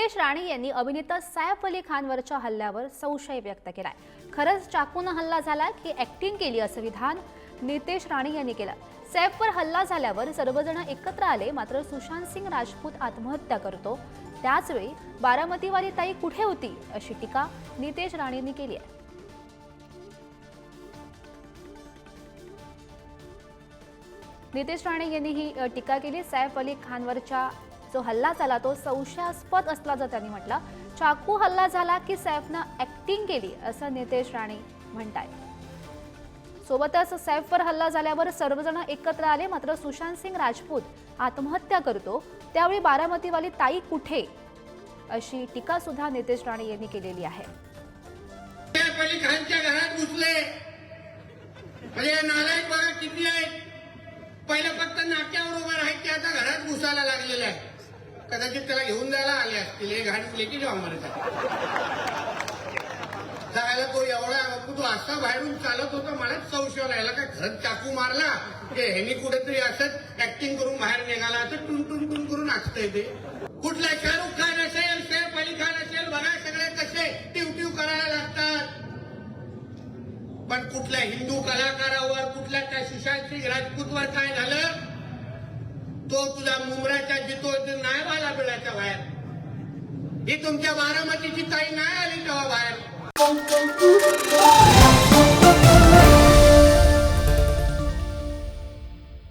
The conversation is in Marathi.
नितेश राणे यांनी अभिनेता सैफ अली खानवरच्या हल्ल्यावर संशय व्यक्त केलाय। खरंच चाकूने हल्ला झाला की ऍक्टिंग केली असं विधान नितेश राणे यांनी केलं। सैफवर हल्ला झाल्यावर सर्वजण एकत्र आले, मात्र सुशांत सिंग राजपूत आत्महत्या करतो त्याचवेळी बारामतीवाली ताई कुठे होती अशी टीका नितेश राणेंनी केली आहे। नितेश राणे यांनी ही टीका केली। सैफ अली खानवरच्या जो हल्ला झाला तो संशयास्पद असल्याचं त्यांनी म्हटलं। चाकू हल्ला झाला की सैफने ऍक्टिंग केली असं नितेश राणे म्हणतात। सोबतच सैफवर हल्ला झाल्यावर सर्वजण एकत्र आले, मात्र सुशांत सिंग राजपूत आत्महत्या करतो त्यावेळी बारामतीवाली ताई कुठे अशी टीका सुद्धा नितेश राणे यांनी केलेली आहे। सैफ अली खानच्या घरात घुसले म्हणजे नालायक बघा किती आहेत। पहिलं फक्त नाक्यावर उभं राहायचे, आता घरात घुसायला लागलेलं आहे। कदाचित त्याला घेऊन जायला आले असतील, हे घाट लेकी जाऊ मारतात जायला। तो एवढा तो असा बाहेरून चालत होता, मलाच संशय राहिला काय घरात चाकू मारला की ह्यानी कुठेतरी असंच ऍक्टिंग करून बाहेर निघाला, असं टून टून टून करून असतंय ते। कुठला शाहरुख खान असेल, सैफ अली खान असेल, बघा सगळे कसे टिवटिव करायला लागतात। पण कुठल्या हिंदू कलाकारावर, कुठल्या त्या सुशांत सिंग राजपूतवर काय झालं, तो तुझ्या मुंबऱ्याच्या जितो नाही आला बिळाच्या बाहेर। ही तुमच्या बारामतीची ताई नाही आली तेव्हा बाहेर।